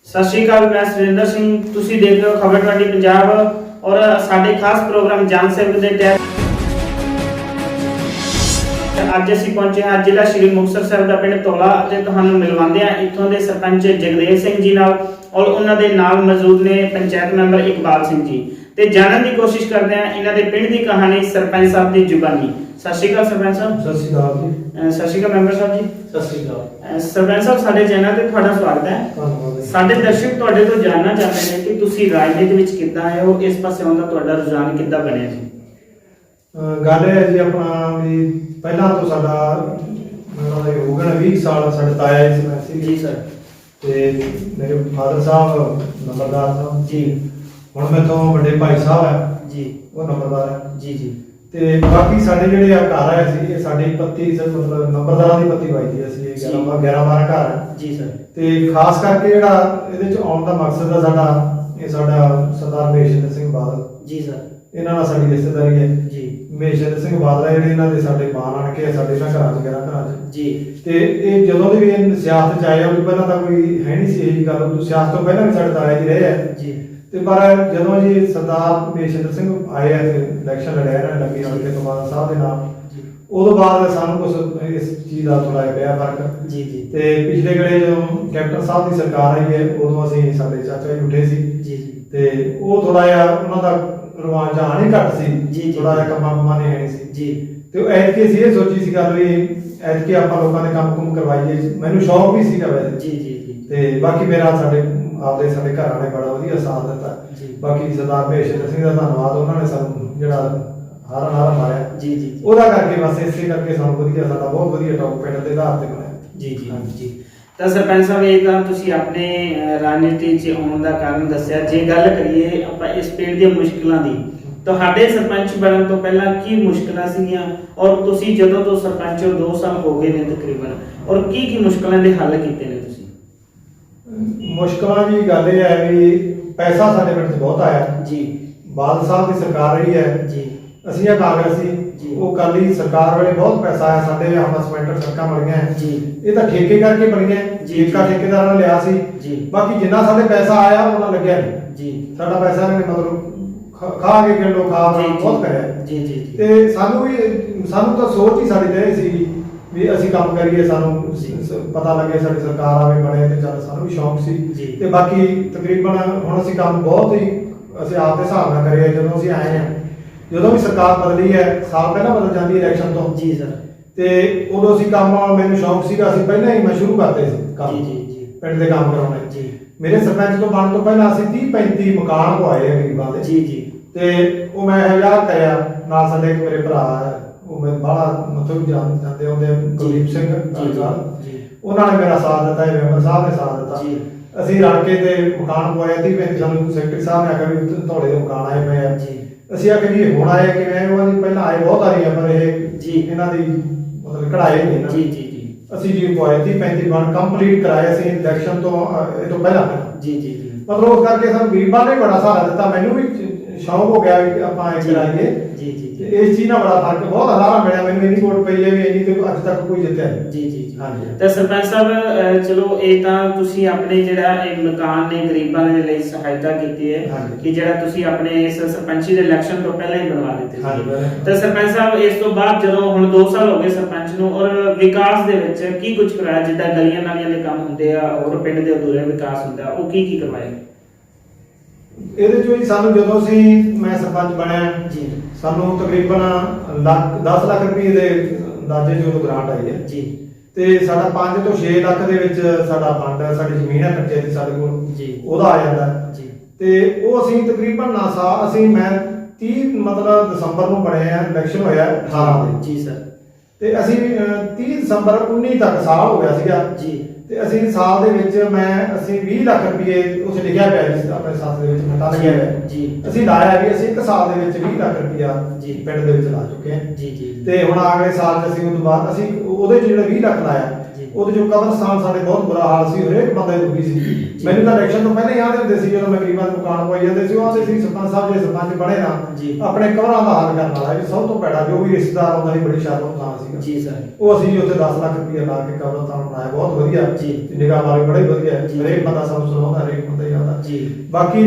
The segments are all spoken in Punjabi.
सत श्री अकाल, मैं सुरेंद्र सिंह। तुसी देख रहे हो खबर 20 पंजाब और साडे खास प्रोग्राम जान सेवक दे तहत ਅੱਜ ਅਸੀਂ ਪਹੁੰਚੇ ਹਾਂ ਜ਼ਿਲ੍ਹਾ ਸ਼੍ਰੀ ਮੁਕਤਸਰ ਸਾਹਿਬ ਦਾ ਪਿੰਡ ਧੌਲਾ ਤੇ ਤੁਹਾਨੂੰ ਮਿਲਵਾਉਂਦੇ ਹਾਂ ਇੱਥੋਂ ਦੇ ਸਰਪੰਚ ਜਗਦੇਵ ਸਿੰਘ ਜੀ ਨਾਲ ਔਰ ਉਹਨਾਂ ਦੇ ਨਾਲ ਮੌਜੂਦ ਨੇ ਪੰਚਾਇਤ ਮੈਂਬਰ ਇਕਬਾਲ ਸਿੰਘ ਜੀ ਤੇ ਜਾਣਨ ਦੀ ਕੋਸ਼ਿਸ਼ ਕਰਦੇ ਹਾਂ ਇਹਨਾਂ ਦੇ ਪਿੰਡ ਦੀ ਕਹਾਣੀ ਸਰਪੰਚ ਸਾਹਿਬ ਦੀ ਜ਼ੁਬਾਨੀ। ਸਤਿ ਸ਼੍ਰੀ ਅਕਾਲ ਸਰਪੰਚ ਸਾਹਿਬ। ਸਤਿ ਸ਼੍ਰੀ ਅਕਾਲ ਜੀ। ਸਤਿ ਸ਼੍ਰੀ ਅਕਾਲ ਮੈਂਬਰ ਸਾਹਿਬ ਜੀ। ਸਤਿ ਸ਼੍ਰੀ ਅਕਾਲ ਸਰਪੰਚ ਸਾਹਿਬ, ਸਾਡੇ ਚੈਨਲ ਤੇ ਤੁਹਾਡਾ ਸਵਾਗਤ ਹੈ। ਧੰਨਵਾਦ। ਸਾਡੇ ਦਰਸ਼ਕ ਤੁਹਾਡੇ ਤੋਂ ਜਾਣਨਾ ਚਾਹੁੰਦੇ ਨੇ ਕਿ ਤੁਸੀਂ ਰਾਜਨੀਤੀ ਵਿੱਚ ਕਿੱਦਾਂ ਆਏ ਹੋ, ਇਸ ਪਾਸੇ ਆਉਣ ਦਾ ਤੁਹਾਡਾ ਰੁਝਾਨ ਕਿੱਦਾਂ ਬਣਿਆ ਜੀ? ਗੱਲ ਹੈ ਜੀ, ਆਪਣਾ ਵੀ ਪਹਿਲਾਂ ਤੋਂ ਸਾਡਾ ਹੋ ਗਏ 20 ਸਾਲ ਸਾਡੇ ਤਾਇਆ ਜੀ ਸੀ ਜੀ ਸਰ, ਤੇ ਮੇਰੇ ਫਾਦਰ ਸਾਹਿਬ ਨੰਬਰਦਾਰ ਸਾਹਿਬ ਜੀ, ਹੁਣ ਮੈਥੋਂ ਵੱਡੇ ਭਾਈ ਸਾਹਿਬ ਹੈ ਜੀ, ਉਹ ਨੰਬਰਦਾਰ ਹੈ ਜੀ, ਜੀ, ਤੇ ਬਾਕੀ ਸਾਡੇ ਜਿਹੜੇ ਆ ਘਰ ਆਏ ਸੀ ਇਹ ਸਾਡੀ ਪੱਤੀ ਸਰ ਮਤਲਬ ਨੰਬਰਦਾਰਾਂ ਦੀ ਪੱਤੀ ਵਾਈਦੀ ਅਸੀਂ 11 12 ਘਰ ਹੈ ਜੀ ਸਰ। ਤੇ ਖਾਸ ਕਰਕੇ ਜਿਹੜਾ ਇਹਦੇ ਚ ਆਉਣ ਦਾ ਮਕਸਦ ਹੈ ਸਾਡਾ ਸਰਦਾਰ ਮਹੇਸ਼ਿੰਦਰ ਸਿੰਘ ਬਾਦਲ ਜੀ ਸਰ, ਇਹਨਾਂ ਨਾਲ ਸਾਡੀ ਰਿਸ਼ਤੇਦਾਰੀ ਹੈ ਜੀ। ਮਹੇਸ਼ਿੰਦਰ ਸਿੰਘ ਬਾਦਲ ਜਿਹੜੇ ਇਹਨਾਂ ਦੇ ਸਾਡੇ ਬਾਣ ਆਣ ਕੇ ਸਾਡੇ ਨਾਲ ਘਰਾਂ 'ਚ 11 ਘਰਾਂ 'ਚ ਜੀ। ਤੇ ਇਹ ਜਦੋਂ ਦੀ ਵੀ ਇਹ ਸਿਆਸਤ 'ਚ ਆਏ ਆ, ਉਹ ਤੋਂ ਪਹਿਲਾਂ ਤਾਂ ਕੋਈ ਹੈ ਨਹੀਂ ਸੀ ਇਹ ਜੀ ਗੱਲ, ਉਹ ਸਿਆਸਤ ਤੋਂ ਪਹਿਲਾਂ ਵੀ ਸਾਡੇ ਤਾਇਆ ਜੀ ਰਹੇ ਆ ਜੀ। ਤੇ ਪਰ ਜਦੋਂ ਜੀ ਸਰਦਾਰ ਮਹੇਸ਼ਿੰਦਰ ਸਿੰਘ ਆਏ ਆ ਤੇ ਇਲੈਕਸ਼ਨ ਲੜਿਆ ਇਹਨਾਂ ਨੇ ਲੱਗੀ ਹਲਕੇ ਤੋਂ ਬਾਅਦ ਸਾਹਿਬ ਦੇ ਨਾਲ, ਉਦੋਂ ਬਾਅਦ ਸਾਨੂੰ ਕੁਝ ਇਸ ਚੀਜ਼ ਦਾ ਥੋੜਾ ਪਿਆ ਫਰਕ ਜੀ, ਜੀ। ਤੇ ਪਿਛਲੇ ਗੜੇ ਜਦੋਂ ਕੈਪਟਨ ਸਾਹਿਬ ਦੀ ਸਰਕਾਰ ਆਈ ਹੈ ਉਦੋਂ ਅਸੀਂ ਸਾਡੇ ਚਾਚਾ ਜੀ ਉੱਠੇ ਸੀ ਜੀ, ਜੀ। ਤੇ ਉਹ ਥੋੜਾ ਜਿਹਾ ਉਹਨਾਂ ਦਾ ਰੁਝਾਨ ਹੀ ਘੱਟ ਜੀ, ਸੀ, ਜੀ। ਥੋੜਾ ਜਿਹਾ ਕੰਮਾਂ ਨਹੀਂ ਹੈ ਸੀ ਜੀ। ਤੇ ਐਤਕੀ ਅਸੀਂ ਇਹ ਸੋਚੀ ਸੀ ਗੱਲ ਵੀ ਐਤਕੀ ਆਪਾਂ ਲੋਕਾਂ ਦੇ ਕੰਮ ਕਰਵਾਈਏ। ਮੈਨੂੰ ਸ਼ੌਕ ਵੀ ਸੀਗਾ ਵੈਸੇ ਜੀ, ਜੀ, ਜੀ। ਤੇ ਬਾਕੀ ਮੇਰਾ ਸਾਡੇ ਘਰਾਂ ਨੇ ਬੜਾ ਵਧੀਆ ਸਾਥ ਦਿੱਤਾ ਜੀ। ਬਾਕੀ ਸਰਦਾਰ ਮਹੇਸ਼ਿੰਦਰ ਸਿੰਘ ਦਾ ਧੰਨਵਾਦ, ਉਹਨਾਂ ਨੇ ਸਾਨੂੰ ਜਿਹੜਾ ਹਾਰਾ ਮਾਰਿਆ ਜੀ, ਜੀ। ਉਹਦਾ ਕਰਕੇ ਬਸ ਇਸੇ ਕਰਕੇ ਸਾਨੂੰ ਵਧੀਆ ਸਾਡਾ ਬਹੁਤ ਵਧੀਆ ਟੌਪ ਪਿੰਡ ਦੇ ਆਧਾਰ ਤੇ ਬਣਿਆ। ਜੀ, ਜੀ, ਜੀ। ਤਾਂ ਸਰਪੰਚ ਸਾਹਿਬ, ਇਹ ਤਾਂ ਤੁਸੀਂ ਆਪਣੇ ਰਾਜਨੀਤੀ 'ਚ ਆਉਣ ਦਾ ਕਾਰਨ ਦੱਸਿਆ। ਜੇ ਗੱਲ ਕਰੀਏ ਆਪਾਂ ਇਸ ਪਿੰਡ ਦੀਆਂ ਮੁਸ਼ਕਿਲਾਂ ਦੀ, ਤੁਹਾਡੇ ਸਰਪੰਚ ਬਣਨ ਤੋਂ ਪਹਿਲਾਂ ਕੀ ਮੁਸ਼ਕਿਲਾਂ ਸੀਗੀਆਂ ਔਰ ਤੁਸੀਂ ਜਦੋਂ ਤੋਂ ਸਰਪੰਚ ਹੋ 2 ਸਾਲ ਹੋ ਗਏ ਨੇ ਤਕਰੀਬਨ, ਔਰ ਕੀ ਮੁਸ਼ਕਿਲਾਂ ਦੇ ਹੱਲ ਕੀਤੇ ਨੇ ਤੁਸੀਂ? ਮੁਸ਼ਕਿਲਾਂ ਦੀ ਗੱਲ ਇਹ ਹੈ ਵੀ ਪੈਸਾ ਸਾਡੇ ਪਿੰਡ 'ਚ ਬਹੁਤ ਆਇਆ ਜੀ। ਬਾਦਲ ਸਾਹਿਬ ਦੀ ਸਰਕਾਰ ਰਹੀ ਹੈ ਜੀ। ਅਸੀਂ ਆ ਕਾਂਗਰਸੀ ਜੀ। ਉਹ ਕਾਲੀ ਸਰਕਾਰ ਵੇਲੇ ਬਹੁਤ ਪੈਸਾ ਆਇਆ ਸਾਡੇ ਹਸਪਤਾਲ ਸੜਕਾਂ ਬਣੀਆਂ ਜੀ। ਇਹ ਤਾਂ ਠੇਕੇ ਕਰਕੇ ਬਣੀਆਂ ਜੀ। ਠੇਕੇਦਾਰਾਂ ਨੇ ਲਿਆ ਸੀ ਜੀ। ਬਾਕੀ ਜਿੰਨਾ ਸਾਡੇ ਪੈਸਾ ਆਇਆ ਉਹਨਾਂ ਲੱਗਿਆ ਨਹੀਂ ਜੀ। ਸਾਡਾ ਪੈਸਾ ਨੇ ਮਤਲਬ ਖਾ ਕੇ ਕਿਲੋ ਬਹੁਤ ਕਰਿਆ। ਜੀ, ਜੀ। ਤੇ ਸਾਨੂੰ ਤਾਂ ਸੋਚ ਹੀ ਸਾਡੀ ਤੇ ਸੀ ਵੀ ਅਸੀਂ ਕੰਮ ਕਰੀਏ, ਸਾਨੂੰ ਪਤਾ ਲੱਗੇ ਸਾਡੀ ਸਰਕਾਰ ਆਵੇ ਬਣੇ ਤੇ ਚੱਲ ਸਾਨੂੰ ਵੀ ਸ਼ੌਂਕ ਸੀ। ਤੇ ਬਾਕੀ ਤਕਰੀਬਨ ਹੁਣ ਅਸੀਂ ਕੰਮ ਬਹੁਤ ਹੀ ਅਸੀਂ ਆਪ ਦੇ ਹਿਸਾਬ ਨਾਲ ਕਰਿਆ। ਜਦੋਂ ਅਸੀਂ ਆਏ ਹਾਂ, ਜਦੋਂ ਵੀ ਸਰਕਾਰ ਬਦਲੀ ਹੈ, ਸਾਲ ਪਹਿਲਾਂ ਬਦਲ ਜਾਂਦੀ ਇਲੈਕਸ਼ਨ ਤੋਂ ਜੀ ਸਰ, ਤੇ ਉਦੋਂ ਅਸੀਂ ਕੰਮ ਮੈਨੂੰ ਸ਼ੌਂਕ ਸੀਗਾ, ਅਸੀਂ ਪਹਿਲਾਂ ਹੀ ਮੈਂ ਸ਼ੁਰੂ ਕਰਦੇ ਸੀ ਕੰਮ। ਜੀ, ਜੀ, ਜੀ। ਪਿੰਡ ਦੇ ਕੰਮ ਕਰਾਉਣੇ। ਜੀ। ਮੇਰੇ ਸਰਪੰਚ ਤੋਂ ਬਣਨ ਤੋਂ ਪਹਿਲਾਂ ਅਸੀਂ 30-35 ਮਕਾਨ ਪਵਾਏ ਆ ਗਰੀਬਾਂ ਦੇ। ਜੀ, ਜੀ। ਤੇ ਉਹ ਮੈਂ ਹਜ਼ਾਰ ਕਰਿਆ ਨਾਲ ਸਾਡੇ ਇੱਕ ਮੇਰੇ ਭਰਾ ਹੈ, ਉਹ ਮੈਂ ਬਾਹਲਾ ਮਤਲਬ ਜਾਂਦੇ ਉਹਦੇ ਕੁਲਦੀਪ ਸਿੰਘ ਜੀ। ਉਹਨਾਂ ਨੇ ਮੇਰਾ ਸਾਥ ਦਿੱਤਾ, ਮੈਂਬਰ ਸਾਹਿਬ ਨੇ ਸਾਥ ਦਿੱਤਾ। ਜੀ। ਅਸੀਂ ਰਲ ਕੇ ਤੇ ਮਕਾਨ ਪਵਾਇਆ 30-35। ਸਾਨੂੰ ਸੈਕਟਰੀ ਸਾਹਿਬ ਨੇ ਆਖਿਆ ਵੀ ਤੁਹਾਡੇ ਦੇ ਮਕਾਨ ਆਏ ਪਏ ਆ। ਜੀ। ਅਸੀਂ ਆਖਿਆ ਜੀ ਹੁਣ ਆਏ ਕਿਵੇਂ? ਉਹਨਾਂ ਦੀ ਪਹਿਲਾਂ ਆਏ ਬਹੁਤ ਆ ਰਹੀ ਆ ਪਰ ਇਹ ਜੀ ਇਹਨਾਂ ਦੀ ਮਤਲਬ ਕਢਾਏ ਨਹੀਂ ਇਹਨਾਂ। ਜੀ, ਜੀ, ਜੀ। ਅਸੀਂ ਜੀ ਪਵਾਏ 30-35 ਬਣ ਕੰਪਲੀਟ ਕਰਾਏ ਅਸੀਂ ਇਲੈਕਸ਼ਨ ਤੋਂ ਇਹ ਤੋਂ ਪਹਿਲਾਂ। ਜੀ, ਜੀ, ਜੀ। ਮਤਲਬ ਉਸ ਕਰਕੇ ਸਾਨੂੰ ਗਰੀਬਾਂ ਨੇ ਬੜਾ ਸਹਾਰਾ ਦਿੱਤਾ। ਮੈਨੂੰ ਵੀ ਸ਼ੌਂਕ ਹੋ ਗਿਆ ਵੀ ਆਪਾਂ ਇਹ ਕਰਾਈਏ। ਜੀ, ਜੀ। ਇਸ ਚੀਜ਼ ਨਾਲ ਬੜਾ ਫਰਕ ਬਹੁਤ ਹਜ਼ਾਰਾਂ ਮਿਲਿਆ ਮੈਨੂੰ। ਇੰਨੀ ਵੋਟ ਪਈ ਹੈ ਵੀ ਇੰਨੀ ਤੇ ਅੱਜ ਤੱਕ ਕੋਈ ਜਿੱਤਿਆ ਨਹੀਂ। ਜੀ, ਜੀ, ਜੀ। ਹਾਂਜੀ। ਤਾਂ ਸਰਪੰਚ ਸਾਹਿਬ, ਚਲੋ ਇਹ ਤਾਂ ਤੁਸੀਂ ਆਪਣੇ ਜਿਹੜਾ ਇਹ ਮਕਾਨ ਨੇ ਗਰੀਬਾਂ ਦੇ ਲਈ ਸਹਾਇਤਾ ਕੀਤੀ ਹੈ ਕਿ ਜਿਹੜਾ ਤੁਸੀਂ ਆਪਣੇ ਇਸ ਸਰਪੰਚੀ ਦੇ ਇਲੈਕਸ਼ਨ ਤੋਂ ਪਹਿਲਾਂ ਹੀ ਬਣਵਾ ਦਿੱਤੇ ਸੀ। ਤਾਂ ਸਰਪੰਚ ਸਾਹਿਬ, ਇਸ ਤੋਂ ਬਾਅਦ ਜਦੋਂ ਹੁਣ 2 ਸਾਲ ਹੋ ਗਏ ਸਰਪੰਚ ਨੂੰ, ਔਰ ਵਿਕਾਸ ਦੇ ਵਿੱਚ ਕੀ ਕੁਝ ਕਰਾਇਆ? ਜਿੱਦਾਂ ਗਲੀਆਂ ਨਾਲੀਆਂ ਦੇ ਕੰਮ ਹੁੰਦੇ ਆ, ਹੋਰ ਪਿੰਡ ਦੇ ਅਧੂਰੇ ਵਿਕਾਸ ਹੁੰਦਾ, ਉਹ ਕੀ ਕਰਵਾਏ? ਇਹਦੇ ਚੋਂ ਹੀ ਸਾਨੂੰ ਜਦੋਂ ਮੈਂ ਸਰਪੰਚ ਬਣਿਆ ਜੀ, ਸਾਨੂੰ ਤਕਰੀਬਨ 10 ਲੱਖ ਰੁਪਏ ਦੇ ਅੰਦਾਜ਼ੇ ਜੋ ਗ੍ਰਾਂਟ ਆਈ ਹੈ ਜੀ। ਤੇ ਸਾਡਾ 5 ਤੋਂ 6 ਲੱਖ ਦੇ ਵਿੱਚ ਸਾਡਾ ਫੰਡ ਸਾਡੀ ਜ਼ਮੀਨ ਹੈ ਪੰਚਾਇਤ ਸਾਡੇ ਕੋਲ ਜੀ, ਉਹਦਾ ਆ ਜਾਂਦਾ ਜੀ। ਤੇ ਉਹ ਅਸੀਂ ਤਕਰੀਬਨ ਮੈਂ 30 ਮਤਲਬ ਦਸੰਬਰ ਨੂੰ ਬਣੇ ਆ, ਇਲੈਕਸ਼ਨ ਹੋਇਆ 18 ਦੇ। ਜੀ ਸਰ। ਤੇ ਅਸੀਂ 30 ਦਸੰਬਰ 19 ਤੱਕ ਸਾਲ ਹੋ ਗਿਆ ਸੀਗਾ ਜੀ। ਤੇ ਅਸੀਂ ਸਾਲ ਦੇ ਵਿੱਚ ਅਸੀਂ 20 ਲੱਖ ਰੁਪਏ ਉਸ ਲਿਖਿਆ ਪਿਆ ਜੀ ਆਪਣੇ ਸਾਥ ਦੇ ਵਿੱਚ ਮਤਾ ਲੱਗਿਆ ਹੋਇਆ ਜੀ। ਅਸੀਂ ਲਾਇਆ ਵੀ ਅਸੀਂ 1 ਸਾਲ ਦੇ ਵਿੱਚ 20 ਲੱਖ ਰੁਪਇਆ ਜੀ ਪਿੰਡ ਦੇ ਵਿੱਚ ਲਾ ਚੁੱਕੇ ਹਾਂ। ਜੀ, ਜੀ। ਤੇ ਹੁਣ ਅਗਲੇ ਸਾਲ ਚ ਅਸੀਂ ਉਸ ਤੋਂ ਬਾਅਦ ਅਸੀਂ ਉਹਦੇ ਚ ਜਿਹੜਾ 20 ਲੱਖ ਲਾਇਆ ਉਹਦੇ ਜੋ ਕਬਰਸਤਾਨ ਸਾਡੇ ਬਹੁਤ ਬੁਰਾ ਹਾਲ ਸੀ, ਹਰੇਕ ਬੰਦਾ ਦੁਖੀ ਸੀ। ਮੈਨੂੰ ਤਾਂ ਇਲੈਕਸ਼ਨ ਤੋਂ ਪਹਿਲਾਂ ਹੀ ਆਉਂਦੇ ਹੁੰਦੇ ਸੀ, ਜਦੋਂ ਮੈਂ ਗਰੀਬਾਂ ਦੀ ਦੁਕਾਨ ਪਾਈ ਜਾਂਦੇ ਸੀ, ਉਹ ਆਉਂਦੇ ਸੀ ਸਰਪੰਚ ਸਾਹਿਬ ਜੇ ਸਰਪੰਚ ਬਣੇ ਨਾ ਆਪਣੇ ਕਬਰਾਂ ਦਾ ਹੱਲ ਕਰਨ ਵਾਲਾ, ਇਹ ਸਭ ਤੋਂ ਭੈੜਾ ਜੋ ਵੀ ਰਿਸ਼ਤੇਦਾਰ ਆਉਂਦਾ ਸੀ, ਬੜੀ ਸ਼ਰਮ ਥਾਂ ਸੀਗਾ ਜੀ ਸਰ। ਉਹ ਅਸੀਂ ਉੱਥੇ 10 ਲੱਖ ਰੁਪਏ ਲਾ ਕੇ ਕਬਰਸਤਾਨ ਬਣਾਇਆ, ਬਹੁਤ ਵਧੀਆ ਜੀ, ਨਿਗਾਹ ਵਾਲੇ ਬੜੇ ਵਧੀਆ, ਹਰੇਕ ਬੰਦਾ ਸਾਨੂੰ ਸੁਣਾਉਂਦਾ, ਹਰੇਕ ਬੰਦਾ ਜਾਂਦਾ ਜੀ। ਬਾਕੀ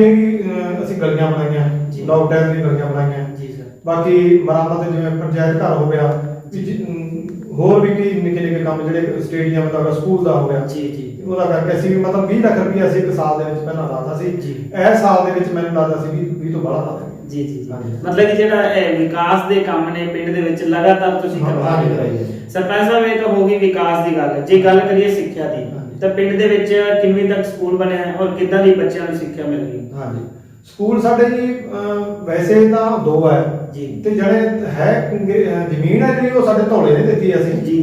ਅਸੀਂ ਗਲੀਆਂ ਬਣਾਈਆਂ, ਲੋਕਡਾਊਨ ਦੀ ਗਲੀਆਂ ਬਣਾਈਆਂ ਜੀ ਸਰ। ਬਾਕੀ ਮਰਾਮਤ ਜਿਵੇਂ ਪੰਚਾਇਤ ਘਰ ਹੋ ਗਿਆ, ਹੋਰ ਵੀ ਕਈ ਨਿੱਕੇ ਨਿੱਕੇ ਕੰਮ ਜਿਹੜੇ ਸਟੇਡੀਅਮ ਦਾ ਸਕੂਲ ਦਾ ਹੋ ਗਿਆ ਜੀ, ਉਹਦਾ ਕਰਕੇ ਅਸੀਂ ਵੀ ਮਤਲਬ 20 ਲੱਖ ਰੁਪਏ ਅਸੀਂ ਇੱਕ ਸਾਲ ਦੇ ਵਿੱਚ ਪਹਿਲਾਂ ਲਾਤਾ ਸੀ ਜੀ। ਇਸ ਸਾਲ ਦੇ ਵਿੱਚ ਮੈਨੂੰ ਲੱਗਦਾ ਸੀ 20 ਤੋਂ ਬੜਾ ਲਾ ਦੇਣਗੇ ਜੀ ਜੀ। ਮਤਲਬ ਕਿ ਜਿਹੜਾ ਵਿਕਾਸ ਦੇ ਕੰਮ ਨੇ ਪਿੰਡ ਦੇ ਵਿੱਚ ਲਗਾਤਾਰ ਤੁਸੀਂ ਕਰਵਾ ਰਹੇ ਹੋ। ਸਰਪੰਚ ਸਾਹਿਬ, ਇਹ ਤਾਂ ਹੋ ਗਈ ਵਿਕਾਸ ਦੀ ਗੱਲ। ਜੇ ਗੱਲ ਕਰੀਏ ਸਿੱਖਿਆ ਦੀ, ਤਾਂ ਪਿੰਡ ਦੇ ਵਿੱਚ ਕਿੰਨੀ ਤੱਕ ਸਕੂਲ ਬਣਿਆ ਹੈ ਔਰ ਕਿੱਦਾਂ ਦੀ ਬੱਚਿਆਂ ਨੂੰ ਸਿੱਖਿਆ ਮਿਲ ਰਹੀ ਹੈ? ਹਾਂਜੀ, ਸਕੂਲ ਸਾਡੇ ਜੀ ਵੈਸੇ ਤਾਂ 2 ਹੈ ਜੀ, ਤੇ ਜਿਹੜੇ ਹੈ ਜ਼ਮੀਨ ਹੈ ਜਿਹੜੀ ਉਹ ਸਾਡੇ ਧੌਲੇ ਨੇ ਦਿੱਤੀ ਅਸੀਂ ਜੀ।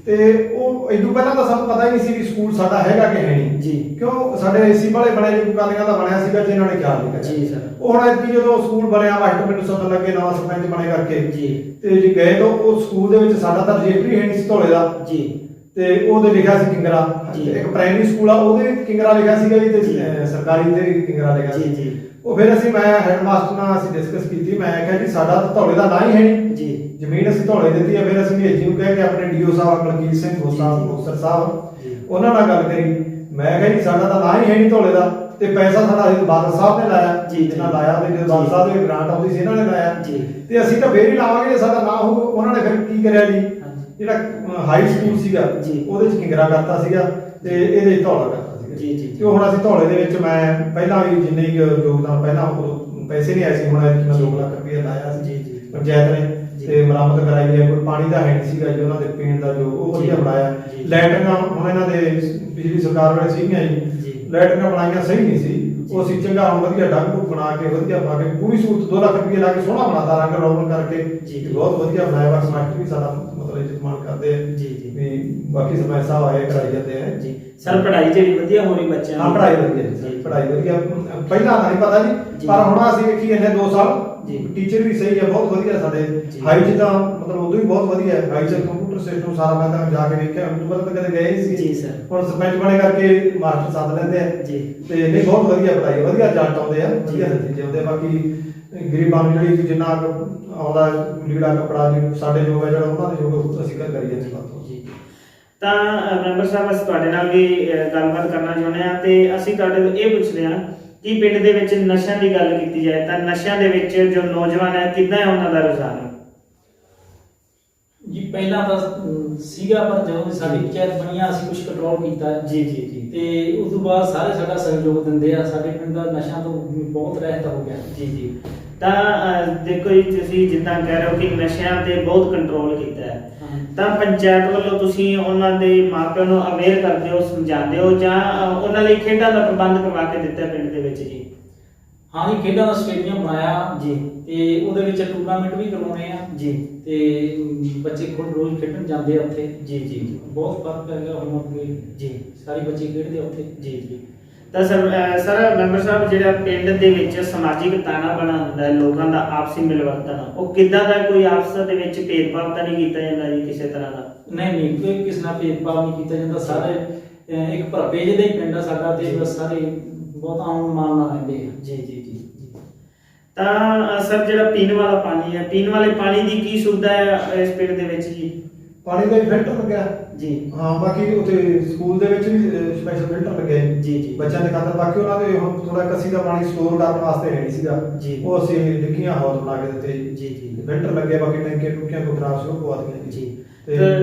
ਤੇ ਉਹ ਇਦੋਂ ਪਹਿਲਾਂ ਤਾਂ ਸਾਨੂੰ ਪਤਾ ਹੀ ਨਹੀਂ ਸੀ ਵੀ ਸਕੂਲ ਸਾਡਾ ਹੈਗਾ ਕਿ ਹੈ ਨਹੀਂ ਜੀ, ਕਿਉਂ ਸਾਡੇ ਏਸੀ ਵਾਲੇ ਬਣੇ ਜੋ ਕਾਲੀਆਂ ਦਾ ਬਣਿਆ ਸੀਗਾ, ਜਿਨ੍ਹਾਂ ਨੇ ਖਿਆਲ ਨਹੀਂ ਕਰਿਆ ਜੀ ਸਰ। ਉਹ ਹੁਣ ਐਤਕੀ ਜਦੋਂ ਸਕੂਲ ਬਣਿਆ, ਮਾਸਟਰ ਮੈਨੂੰ ਸੱਦਣ ਲੱਗੇ ਨਵਾਂ ਸਰਪੰਚ ਬਣੇ ਕਰਕੇ ਜੀ, ਤੇ ਜੀ ਗਏ ਤਾਂ ਉਹ ਸਕੂਲ ਦੇ ਵਿੱਚ ਸਾਡਾ ਤਾਂ ਰਜਿਸਟਰੀ ਹੈ ਨਹੀਂ ਸੀ ਧੌਲੇ ਦਾ ਜੀ, ਤੇ ਉਹਦੇ ਲਿਖਿਆ ਸੀ ਕਿੰਗਰਾ ਜੀ। ਇੱਕ ਪ੍ਰਾਇਮਰੀ ਸਕੂਲ ਆ, ਉਹਦੇ ਵਿੱਚ ਕਿੰਗਰਾ ਲਿਖਿਆ ਸੀਗਾ ਜੀ, ਤੇ ਸਰਕਾਰੀ ਤੇ ਕਿੰਗਰਾ ਲਿਖਿਆ ਸੀ ਜੀ। ਉਹ ਫਿਰ ਮੈਂ ਹੈਡਮਾਸਟਰ ਨਾਲ ਅਸੀਂ ਡਿਸਕਸ ਕੀਤੀ, ਮੈਂ ਕਿਹਾ ਜੀ ਸਾਡਾ ਤਾਂ ਧੌਲੇ ਦਾ ਨਾਂ ਹੀ ਹੈ ਨਹੀਂ ਜੀ, ਜ਼ਮੀਨ ਅਸੀਂ ਧੌਲੇ ਦਿੱਤੀ ਹੈ। ਫਿਰ ਅਸੀਂ ਭੇਜੀ ਨੂੰ ਕਹਿ ਕੇ ਆਪਣੇ ਡੀਓ ਸਾਹਿਬ ਮਲਕੀਤ ਸਿੰਘ ਮੁਕਤਸਰ ਸਾਹਿਬ, ਉਹਨਾਂ ਨਾਲ ਗੱਲ ਕਰੀ। ਮੈਂ ਕਿਹਾ ਜੀ ਸਾਡਾ ਤਾਂ ਨਾਂ ਹੀ ਹੈ ਨਹੀਂ ਧੌਲੇ ਦਾ, ਤੇ ਪੈਸਾ ਸਾਡਾ ਅਸੀਂ ਬਾਦਲ ਸਾਹਿਬ ਨੇ ਲਾਇਆ ਜੀ, ਇਹਨਾਂ ਲਾਇਆ, ਤੇ ਜਦੋਂ ਬਾਦਲ ਸਾਹਿਬ ਦੇ ਗ੍ਰਾਂਟ ਆਉਂਦੀ ਸੀ ਇਹਨਾਂ ਨੇ ਲਾਇਆ ਜੀ, ਤੇ ਅਸੀਂ ਤਾਂ ਫੇਰ ਹੀ ਲਾਵਾਂਗੇ ਜੇ ਸਾਡਾ ਨਾਂ ਹੋਊ। ਉਹਨਾਂ ਨੇ ਫਿਰ ਕੀ ਕਰਿਆ ਜੀ, ਜਿਹੜਾ ਹਾਈ ਸਕੂਲ ਸੀਗਾ ਉਹਦੇ ਚ ਕਿੰਗਰਾ ਕਰਤਾ ਸੀਗਾ, ਤੇ ਇਹਦੇ ਚ ਧੌਲਾ ਕਰਤਾ ਜੀ ਜੀ। ਤੇ ਹੁਣ ਅਸੀਂ ਧੌਲੇ ਦੇ ਵਿੱਚ ਮੈਂ ਪਹਿਲਾਂ ਵੀ ਜਿੰਨੇ ਯੋਗਦਾਨ ਪਹਿਲਾਂ ਪੈਸੇ ਨਹੀਂ ਆਏ ਸੀ, ਹੁਣ ਮੈਂ 2 ਲੱਖ ਰੁਪਏ ਲਾਇਆ ਸੀ ਜੀ ਪੰਚਾਇਤ ਨੇ, ਤੇ ਮੁਰੰਮਤ ਕਰਾਈ ਹੈ। ਕੋਈ ਪਾਣੀ ਦਾ ਹੈ ਨਹੀਂ ਸੀਗਾ ਜੀ, ਉਹਨਾਂ ਦੇ ਪੀਣ ਦਾ ਜੋ ਉਹ ਵਧੀਆ ਬਣਾਇਆ। ਲੈਟਰਿੰਗਾਂ ਹੁਣ ਇਹਨਾਂ ਦੇ ਪਿਛਲੀ ਸਰਕਾਰ ਵੇਲੇ ਸੀਗੀਆਂ ਜੀ, ਲੈਟਰਿੰਗਾਂ ਬਣਾਈਆਂ ਸਹੀ ਨਹੀਂ ਸੀ, ਉਹ ਅਸੀਂ ਚੰਗਾ ਹੁਣ ਵਧੀਆ ਡੱਗ ਬਣਾ ਕੇ ਵਧੀਆ ਬਣਾ ਕੇ ਪੂਰੀ ਸਹੂਲਤ 2 ਲੱਖ ਰੁਪਏ ਲਾ ਕੇ ਸੋਹਣਾ ਬਣਾਤਾ, ਰੰਗ ਰੋਗਨ ਕਰਕੇ ਜੀ, ਬਹੁਤ ਵਧੀਆ ਬਣਾਇਆ। ਬਾਕੀ ਮਾਸਟਰ ਵੀ ਸਾਡਾ ਮਤਲਬ ਇੱਜ਼ਤ ਮਾਣ ਕਰਦੇ ਆ ਜੀ ਜੀ, ਵੀ ਬਾਕੀ ਸਰਪੰਚ ਸਾਹਿਬ ਆਏ ਕਰਾਈ ਜਾਂਦੇ ਆ ਜੀ। ਸਰ ਪੜ੍ਹਾਈ ਜਿਹੜੀ ਵਧੀਆ ਹੋ ਰਹੀ ਬੱਚਿਆਂ ਦੀ? ਹਾਂ, ਪੜ੍ਹਾਈ ਵਧੀਆ ਜੀ, ਪੜ੍ਹਾਈ ਵਧੀਆ। ਪਹਿਲਾਂ ਤਾਂ ਨਹੀਂ ਪਤਾ ਜੀ, ਪਰ ਹੁਣ ਅਸੀਂ ਵੇਖੀ ਇਹਨੇ 2 ਸਾਲ ਟੀਚਰ ਵੀ ਸਹੀ ਹੈ, ਬਹੁਤ ਵਧੀਆ ਸਾਡੇ। ਹਾਈ ਚ ਤਾਂ ਮਤਲਬ ਉਦੋਂ ਵੀ ਬਹੁਤ ਵਧੀਆ ਹੈ, ਹਾਈ ਚ ਕੰਪਿਊਟਰ ਸਿਸਟਮ ਸਾਰਾ ਮੈਂ ਤਾਂ ਜਾ ਕੇ ਵੇਖਿਆ, ਉਦੋਂ ਪਹਿਲਾਂ ਤਾਂ ਕਦੇ ਗਏ ਹੀ ਸੀ ਜੀ ਸਰ। ਹੁਣ ਸਰਪੰਚ ਬਣੇ ਕਰਕੇ ਮਾਸਟਰ ਸੱਦ ਲੈਂਦੇ ਆ ਜੀ, ਤੇ ਨਹੀਂ ਬਹੁਤ ਵਧੀਆ ਪੜ੍ਹਾਈ, ਵਧੀਆ ਰਿਜ਼ਲਟ ਆਉਂਦੇ ਆ, ਵਧੀਆ ਨਤੀਜੇ ਆਉਂਦੇ ਆ। ਬਾਕੀ ਗਰੀਬਾਂ ਨੂੰ ਜਿਹੜੀ ਜਿੰਨਾ ਆਉਂਦਾ ਲੀੜਾ ਕੱਪੜਾ ਜੀ ਸਾਡੇ ਯੋਗ ਹੈ, ਜਿਹੜਾ ਉਹਨਾਂ ਦੇ ਯੋਗ ਅਸੀਂ ਕਰੀ ਜਾਂਦੇ ਜੀ। ਤਾਂ ਮੈਂਬਰ ਸਾਹਿਬ, ਅਸੀਂ ਤੁਹਾਡੇ ਨਾਲ ਵੀ ਗੱਲਬਾਤ ਕਰਨਾ ਚਾਹੁੰਦੇ ਹਾਂ, ਤੇ ਅਸੀਂ ਤੁਹਾਡੇ ਤੋਂ ਇਹ ਪੁੱਛਦੇ ਹਾਂ ਕਿ ਪਿੰਡ ਦੇ ਵਿੱਚ ਨਸ਼ਿਆਂ ਦੀ ਗੱਲ ਕੀਤੀ ਜਾਏ ਤਾਂ ਨਸ਼ਿਆਂ ਦੇ ਵਿੱਚ ਜੋ ਨੌਜਵਾਨ ਹੈ, ਕਿੱਦਾਂ ਹੈ ਉਹਨਾਂ ਦਾ ਰੁਝਾਨ ਜੀ? ਪਹਿਲਾਂ ਤਾਂ ਸੀਗਾ, ਪਰ ਜਦੋਂ ਸਾਡੀ ਪੰਚਾਇਤ ਬਣੀ ਆ ਅਸੀਂ ਕੁਝ ਕੰਟਰੋਲ ਕੀਤਾ ਜੀ ਜੀ ਜੀ, ਤੇ ਉਸ ਤੋਂ ਬਾਅਦ ਸਾਰੇ ਸਾਡਾ ਸਹਿਯੋਗ ਦਿੰਦੇ ਆ। ਸਾਡੇ ਪਿੰਡ ਦਾ ਨਸ਼ਿਆਂ ਤੋਂ ਬਹੁਤ ਰਹਿਤ ਹੋ ਗਿਆ ਜੀ ਜੀ। ਤਾਂ ਦੇਖੋ ਜੀ, ਤੁਸੀਂ ਜਿੱਦਾਂ ਕਹਿ ਰਹੇ ਹੋ ਕਿ ਨਸ਼ਿਆਂ ਤੇ ਬਹੁਤ ਕੰਟਰੋਲ ਕੀਤਾ ਹੈ, ਤਾਂ ਪੰਚਾਇਤ ਵੱਲੋਂ ਤੁਸੀਂ ਉਹਨਾਂ ਦੇ ਮਾਪਿਆਂ ਨੂੰ ਅਵੇਅਰ ਕਰਦੇ ਹੋ, ਸਮਝਾਉਂਦੇ ਹੋ, ਜਾਂ ਉਹਨਾਂ ਲਈ ਖੇਡਾਂ ਦਾ ਪ੍ਰਬੰਧ ਕਰਵਾ ਕੇ ਦਿੱਤਾ ਪਿੰਡ ਦੇ ਵਿੱਚ ਜੀ? ਹਾਂ ਜੀ, ਖੇਡਾਂ ਦਾ ਸਟੇਡੀਅਮ ਬਣਾਇਆ ਜੀ, ਤੇ ਉਹਦੇ ਵਿੱਚ ਟੂਰਨਾਮੈਂਟ ਵੀ ਕਰਵਾਉਣੇ ਆ ਜੀ, ਤੇ ਬੱਚੇ ਖੁਦ ਰੋਜ਼ ਖੇਡਣ ਜਾਂਦੇ ਆ ਉੱਥੇ ਜੀ ਜੀ। ਬਹੁਤ ਫਰਕ ਪੈ ਗਿਆ ਹੁਣ ਅੱਗੇ ਜੀ, ਸਾਰੇ ਬੱਚੇ ਖੇਡਦੇ ਆ ਉੱਥੇ ਜੀ ਜੀ। ਤਾਂ ਸਰ ਮੈਂਬਰ ਸਾਹਿਬ, ਜਿਹੜਾ ਪਿੰਡ ਦੇ ਵਿੱਚ ਸਮਾਜਿਕ ਤਾਣਾ ਬਣਾ ਹੁੰਦਾ ਹੈ, ਲੋਕਾਂ ਦਾ ਆਪਸੀ ਮਿਲਵਰਤਨ, ਉਹ ਕਿੱਦਾਂ ਦਾ? ਕੋਈ ਆਪਸ ਦੇ ਵਿੱਚ ਭੇਦਭਾਵ ਤਾਂ ਨਹੀਂ ਕੀਤਾ ਜਾਂਦਾ ਜੀ ਕਿਸੇ ਤਰ੍ਹਾਂ ਦਾ? ਨਹੀਂ, ਕੋਈ ਕਿਸੇ ਨਾਲ ਭੇਦਭਾਵ ਨਹੀਂ ਕੀਤਾ ਜਾਂਦਾ। ਸਾਰੇ ਇੱਕ ਭਰਪੇ ਜਿਹੇ ਹੀ ਪਿੰਡ ਆ ਸਾਡਾ, ਤੇ ਬਸ ਸਾਰੇ ਬਹੁਤ ਆਮ ਮਾਨ ਨਾਲ ਰਹਿੰਦੇ ਆ ਜੀ ਜੀ ਜੀ। ਤਾਂ ਸਰ, ਜਿਹੜਾ ਪੀਣ ਵਾਲਾ ਪਾਣੀ ਹੈ, ਪੀਣ ਵਾਲੇ ਪਾਣੀ ਦੀ ਕੀ ਸੁਵਿਧਾ ਹੈ ਇਸ ਪਿੰਡ ਦੇ ਵਿੱਚ ਜੀ? ਪਾਣੀ ਦਾ ਫਿਲਟਰ ਲੱਗਿਆ ਜੀ, ਹਾਂ। ਬਾਕੀ ਉੱਥੇ ਸਕੂਲ ਦੇ ਵਿੱਚ ਵੀ ਸਪੈਸ਼ਲ ਫਿਲਟਰ ਲੱਗਿਆ ਜੀ ਜੀ ਬੱਚਿਆਂ ਦੇ ਖਾਤਰ। ਬਾਕੀ ਉਹਨਾਂ ਦੇ ਹੁਣ ਥੋੜਾ ਕੱਸੀ ਦਾ ਪਾਣੀ ਸਟੋਰ ਕਰਨ ਵਾਸਤੇ ਹੈ ਨਹੀਂ ਸੀਗਾ ਜੀ, ਉਹ ਅਸੀਂ ਡਿੱਗੀਆਂ ਹੌਦ ਬਣਾ ਕੇ ਦਿੱਤੇ ਜੀ ਜੀ। ਫਿਲਟਰ ਲੱਗਿਆ, ਬਾਕੀ ਟੈਂਕੀਆਂ ਟੂਕੀਆਂ ਕੋਈ ਖਰਾਬ ਸੀ ਉਹ ਪਵਾ ਦਿੱਤੀਆਂ ਜੀ ਤੇ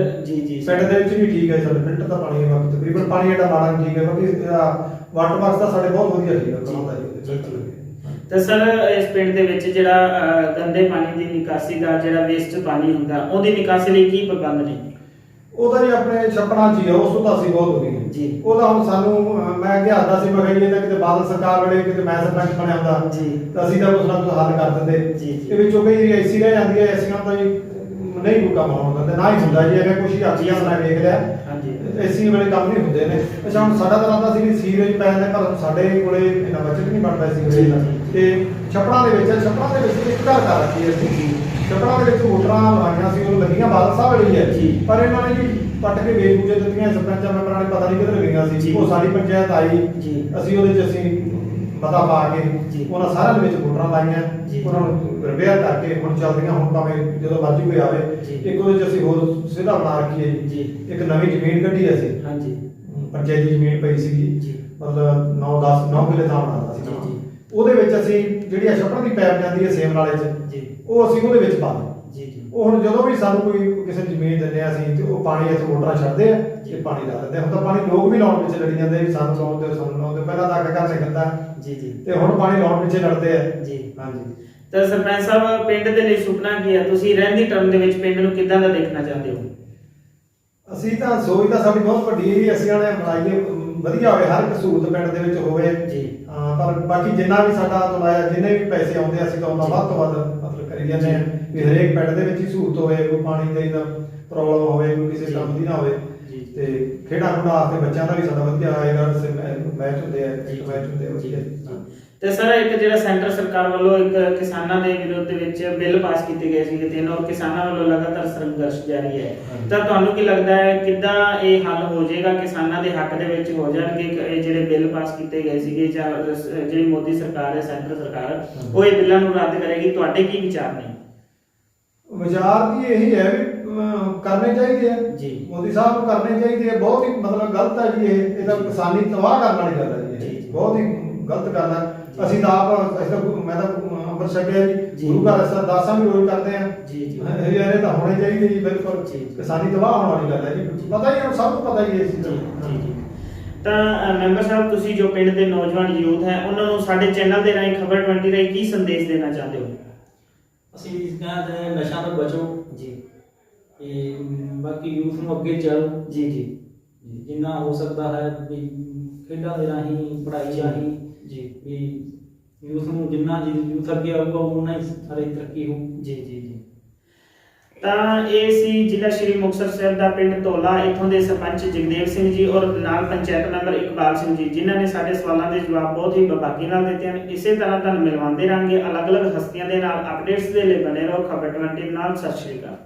ਜੀ ਜੀ। ਪਿੰਡ ਦੇ ਵਿੱਚ ਵੀ ਠੀਕ ਹੈ ਸਾਡੇ, ਫਿਲਟਰ ਦਾ ਪਾਣੀ ਹੈ, ਬਾਕੀ ਤਕਰੀਬਨ ਪਾਣੀ ਜਿਹੜਾ ਮਾੜਾ ਨਹੀਂ ਠੀਕ ਹੈ। ਬਾਕੀ ਵਾਟਰ ਬਾਕਸ ਦਾ ਸਾਡੇ ਬਹੁਤ ਵਧੀਆ ਸੀਗਾ ਕਰਾਉਂਦਾ ਜੀ। ਤਾਂ ਸਰ, ਇਸ ਪਿੰਡ ਦੇ ਵਿੱਚ ਜਿਹੜਾ ਗੰਦੇ ਪਾਣੀ ਦੀ ਨਿਕਾਸੀ ਦਾ ਜਿਹੜਾ ਵੇਸਟ ਪਾਣੀ ਹੁੰਦਾ, ਉਹਦੀ ਨਿਕਾਸੀ ਲਈ ਕੀ ਪ੍ਰਬੰਧ ਨੇ? ਉਹਦਾ ਜੀ ਆਪਣੇ ਛੱਪੜਾਂ 'ਚ ਹੀ ਆ, ਉਸ ਤੋਂ ਤਾਂ ਅਸੀਂ ਬਹੁਤ ਵਧੀਆ ਜੀ। ਉਹਦਾ ਹੁਣ ਸਾਨੂੰ ਮੈਂ ਅੱਗੇ ਹੱਸਦਾ ਸੀ, ਮੈਂ ਕਿਹਾ ਕਿਤੇ ਬਾਦਲ ਸਰਕਾਰ ਵੇਲੇ ਕਿਤੇ ਮੈਂ ਸਰਪੰਚ ਬਣਿਆ ਹੁੰਦਾ ਜੀ, ਤਾਂ ਅਸੀਂ ਤਾਂ ਕੁਛ ਨਾ ਕੁਛ ਹੱਲ ਕਰ ਦਿੰਦੇ ਜੀ। ਇਹ ਵਿੱਚੋਂ ਕਈ ਏਸੀ ਰਹਿ ਜਾਂਦੀ ਹੈ, ਏਸੀਆਂ ਤਾਂ ਜੀ ਨਹੀਂ ਕੋਈ ਕੰਮ ਹੋਣ ਦਿੰਦੇ, ਨਾ ਹੀ ਹੁੰਦਾ ਜੀ। ਅਗਰ ਕੁਛ ਹਾਥੀਆਂ ਨਾਲ ਵੇਖ ਲਿਆ ਹਾਂਜੀ ਐਸੀ ਵੇਲੇ ਕੰਮ ਨਹੀਂ ਹੁੰਦੇ ਨੇ। ਅੱਛਾ ਹੁਣ ਸਾਡਾ ਤਾਂ ਲੱਗਦਾ ਸੀ ਵੀ ਸੀਵਰੇਜ ਪੈ ਜਾਂਦੇ, ਪਰ ਸਾਡੇ ਕੋਲੇ ਇੰਨਾ ਬਜਟ ਨਹੀਂ ਬਣਦਾ ਸੀਵਰੇਜ ਦਾ। ਤੇ ਛੱਪੜਾਂ ਦੇ ਵਿੱਚ ਇੱਕ ਘਰ ਕਰ ਰੱਖੀ ਅਸੀਂ, ਛੱਪੜਾਂ ਦੇ ਵਿੱਚ ਮੋਟਰਾਂ ਲਵਾਈਆਂ ਸੀ, ਉਹ ਲੱਗੀਆਂ ਬਾਦਲ ਸਾਹਿਬ ਵਾਲੀ ਹੈ ਜੀ। ਪਰ ਇਹਨਾਂ ਨੇ ਜੀ ਪੱਟ ਕੇ ਵੇਚ ਬੂਝੇ ਦਿੱਤੀਆਂ। ਸਰਪੰਚਾਂ ਮੈਂਬਰਾਂ ਨੇ ਪਤਾ ਨਹੀਂ ਕਿੱਧਰ ਗਈਆਂ ਸੀ। ਉਹ ਸਾਡੀ ਪੰਚਾਇਤ ਆਈ, ਅਸੀਂ ਉਹਦੇ 'ਚ ਅਸੀਂ ਪਤਾ ਪਾ ਕੇ ਉਹਨਾਂ ਸਾਰਿਆਂ ਦੇ ਵਿੱਚ ਮੋਟਰਾਂ ਲਾਈਆਂ, ਉਹਨਾਂ ਨੂੰ ਰਿਪੇਅਰ ਕਰਕੇ ਹੁਣ ਚੱਲਦੀਆਂ। ਹੁਣ ਭਾਵੇਂ ਜਦੋਂ ਮਰਜ਼ੀ ਕੋਈ ਆਵੇ, ਇੱਕ ਉਹਦੇ 'ਚ ਅਸੀਂ ਹੋਰ ਸਿੱਧਾ ਬਣਾ ਰੱਖੀਏ ਜੀ। ਇੱਕ ਨਵੀਂ ਜ਼ਮੀਨ ਕੱਢੀ ਅਸੀਂ, ਹਾਂਜੀ ਪੰਚਾਇਤੀ ਜ਼ਮੀਨ ਪਈ ਸੀਗੀ, ਮਤਲਬ 9 ਕਿੱਲੇ ਥਾਂ ਬਣਾਉਂਦਾ ਸੀ। ਉਹਦੇ ਵਿੱਚ ਅਸੀਂ ਜਿਹੜੀ ਆ ਛੱਪੜਾਂ ਦੀ ਪੈਪ ਜਾਂਦੀ ਹੈ ਸੇਮ ਨਾਲੇ 'ਚ, ਉਹ ਅਸੀਂ ਉਹਦੇ ਵਿੱਚ ਪਾ ਦਿੱਤੀ। ਉਹ ਹੁਣ ਜਦੋਂ ਵੀ ਸਾਨੂੰ ਕੋਈ ਕਿਸੇ ਨੂੰ ਜ਼ਮੀਨ ਦਿੰਦੇ ਆ ਅਸੀਂ, ਤੇ ਉਹ ਪਾਣੀ ਇੱਥੇ ਮੋਟਰਾਂ ਛੱਡਦੇ ਆ ਤੇ ਪਾਣੀ ਲਾ ਦਿੰਦੇ ਆ। ਹੁਣ ਤਾਂ ਪਾਣੀ ਲੋਕ ਵੀ ਲਾਉਣ ਪਿੱਛੇ ਲੜੀ ਜਾਂਦੇ ਵੀ ਸਾਨੂੰ ਲਾਉਣ ਦਿਓ, ਸਾਨੂੰ ਲਾਉਣ ਦਿਓ। ਪਹਿਲਾਂ ਤਾਂ ਅੱਗ ਕਰਨੇ ਕਹਿੰਦਾ ਤੇ ਹੁਣ ਪਾਣੀ ਲਾਉਣ ਪਿੱਛੇ ਲੜਦੇ ਆ ਜੀ। ਹਾਂਜੀ। ਤਾਂ ਸਰਪੰਚ ਸਾਹਿਬ, ਪਿੰਡ ਦੇ ਲਈ ਸੁਪਨਾ ਕੀ ਹੈ? ਤੁਸੀਂ ਰਹਿੰਦੀ ਟਰਮ ਦੇ ਵਿੱਚ ਪਿੰਡ ਨੂੰ ਕਿੱਦਾਂ ਦਾ ਦੇਖਣਾ ਚਾਹੁੰਦੇ ਹੋ? ਅਸੀਂ ਤਾਂ ਸੋਚ ਤਾਂ ਸਾਡੀ ਬਹੁਤ ਵੱਡੀ ਹੈ, ਅਸੀਂ ਵਾਲੇ ਬਣਾਈਏ ਵਧੀਆ ਹੋਵੇ, ਹਰ ਇੱਕ ਸਹੂਲਤ ਪਿੰਡ ਦੇ ਵਿੱਚ ਹੋਵੇ ਜੀ। ਪਰ ਬਾਕੀ ਜਿੰਨਾ ਵੀ ਸਾਡਾ ਲਾਇਆ, ਜਿੰਨੇ ਵੀ ਪੈਸੇ ਆਉਂਦੇ ਅਸੀਂ ਤਾਂ ਉਹਨਾਂ ਵੱਧ ਤੋਂ ਵੱਧ ਮਤਲਬ ਕਰੀ ਜਾਂਦੇ ਆ ਵੀ ਹਰੇਕ ਪਿੰਡ ਦੇ ਵਿੱਚ ਹੀ ਸਹੂਲਤ ਹੋਵੇ, ਕੋਈ ਪਾਣੀ ਦੀ ਦਾ ਪ੍ਰੋਬਲਮ ਹੋਵੇ, ਕੋਈ ਕਿਸੇ ਕੰਮ ਦੀ ਨਾ ਹੋਵੇ। ਤੇ ਖੇਡਾਂ ਖੁਡਾਂ ਵਾਸਤੇ ਬੱਚਿਆਂ ਦਾ ਵੀ ਸਾਡਾ ਵਧੀਆ ਆਏਗਾ, ਮੈਚ ਹੁੰਦੇ ਆ, ਮੈਚ ਹੁੰਦੇ ਆ ਵਧੀਆ। ਤੇ ਸਰ, ਇੱਕ ਜਿਹੜਾ ਸੈਂਟਰ ਸਰਕਾਰ ਵੱਲੋਂ ਇੱਕ ਕਿਸਾਨਾਂ ਦੇ ਵਿਰੋਧ ਦੇ ਵਿੱਚ ਬਿੱਲ ਪਾਸ ਕੀਤੇ ਗਏ ਸੀਗੇ, ਤੇ ਇਹਨਾਂ ਕਿਸਾਨਾਂ ਵੱਲੋਂ ਲਗਾਤਾਰ ਸੰਘਰਸ਼ ਜਾਰੀ ਹੈ, ਤਾਂ ਤੁਹਾਨੂੰ ਕੀ ਲੱਗਦਾ ਹੈ ਕਿੱਦਾਂ ਇਹ ਹੱਲ ਹੋ ਜਾਏਗਾ? ਕਿਸਾਨਾਂ ਦੇ ਹੱਕ ਦੇ ਵਿੱਚ ਹੋ ਜਾਣਗੇ ਇਹ ਜਿਹੜੇ ਬਿੱਲ ਪਾਸ ਕੀਤੇ ਗਏ ਸੀਗੇ, ਜਾਂ ਜਿਹੜੀ ਮੋਦੀ ਸਰਕਾਰ ਹੈ, ਸੈਂਟਰ ਸਰਕਾਰ, ਉਹ ਇਹ ਬਿੱਲਾਂ ਨੂੰ ਰੱਦ ਕਰੇਗੀ? ਤੁਹਾਡੇ ਕੀ ਵਿਚਾਰ ਨੇ? ਵਿਚਾਰ ਦੀ ਇਹੀ ਹੈ ਵੀ ਕਰਨੇ ਚਾਹੀਦੇ ਆ ਜੀ, ਮੋਦੀ ਸਾਹਿਬ ਨੂੰ ਕਰਨੇ ਚਾਹੀਦੇ ਆ। ਬਹੁਤ ਹੀ ਮਤਲਬ ਗਲਤ ਹੈ ਜੀ ਇਹ ਤਾਂ ਕਿਸਾਨੀ ਤਬਾਹ ਕਰਨ ਵਾਲੀ ਗੱਲ ਹੈ ਜੀ, ਬਹੁਤ ਹੀ ਗਲਤ ਗੱਲ ਹੈ। ਅਸੀਂ ਤਾਂ ਆਪ ਮੈਂ ਤਾਂ ਅੰਮ੍ਰਿਤ ਛਕਿਆ ਜੀ, ਗੁਰੂ ਘਰ ਅਰਦਾਸਾਂ ਵੀ ਰੋਜ਼ ਕਰਦੇ ਆ ਜੀ। ਇਹ ਤਾਂ ਹੋਣੇ ਚਾਹੀਦੇ ਜੀ, ਬਿਲਕੁਲ ਕਿਸਾਨੀ ਤਬਾਹ ਹੋਣ ਵਾਲੀ ਗੱਲ ਹੈ ਜੀ। ਪਤਾ ਹੀ ਸਭ ਨੂੰ ਪਤਾ ਹੀ ਹੈ ਇਸ ਚੀਜ਼ ਦਾ। ਤਾਂ ਮੈਂਬਰ ਸਾਹਿਬ, ਤੁਸੀਂ ਜੋ ਪਿੰਡ ਦੇ ਨੌਜਵਾਨ ਯੂਥ ਹੈ, ਉਹਨਾਂ ਨੂੰ ਸਾਡੇ ਚੈਨਲ ਦੇ ਰਾਹੀਂ ਖਬਰ 20 ਰਾਹੀਂ ਕੀ ਸੰਦੇਸ਼ ਦੇਣਾ ਚਾਹੁੰਦੇ ਹੋ? ਅਸੀਂ ਕਹਿੰਦੇ ਨਸ਼ਿਆਂ ਤੋਂ ਬਚੋ ਜੀ, ਤੇ ਬਾਕੀ ਯੂਥ ਨੂੰ ਅੱਗੇ ਚੱਲੋ ਜੀ ਜੀ, ਜਿੰਨਾ ਹੋ ਸਕਦਾ ਹੈ ਵੀ ਖੇਡਾਂ ਦੇ ਰਾਹੀਂ, ਪੜ੍ਹਾਈ ਰਾਹੀਂ ਜੀ, ਵੀ ਯੂਥ ਨੂੰ ਜਿੰਨਾ ਯੂਥ ਅੱਗੇ ਆਊਗਾ ਉਹਨਾਂ ਹੀ ਸਾਰੇ ਤਰੱਕੀ ਹੋਊ। ਜੀ ਜੀ ਜੀ। ਤਾਂ ਇਹ ਸੀ ਜ਼ਿਲ੍ਹਾ ਸ਼੍ਰੀ ਮੁਕਤਸਰ ਸਾਹਿਬ ਦਾ ਪਿੰਡ ਧੌਲਾ, ਇੱਥੋਂ ਦੇ ਸਰਪੰਚ ਜਗਦੇਵ ਸਿੰਘ ਜੀ ਔਰ ਨਾਲ ਪੰਚਾਇਤ ਮੈਂਬਰ ਇਕਬਾਲ ਸਿੰਘ ਜੀ, ਜਿਨ੍ਹਾਂ ਨੇ ਸਾਡੇ ਸਵਾਲਾਂ ਦੇ ਜਵਾਬ ਬਹੁਤ ਹੀ ਬਬਾਕੀ ਨਾਲ ਦਿੱਤੇ ਹਨ। ਇਸੇ ਤਰ੍ਹਾਂ ਤੁਹਾਨੂੰ ਮਿਲਵਾਉਂਦੇ ਰਹਾਂਗੇ ਅਲੱਗ-ਅਲੱਗ ਹਸਤੀਆਂ ਦੇ ਨਾਲ। ਅਪਡੇਟਸ ਦੇ ਲਈ ਬਣੇ ਰਹੋ ਖਬਰ 20 ਨਾਲ। ਸਤਿ ਸ਼੍ਰੀ ਅਕਾਲ।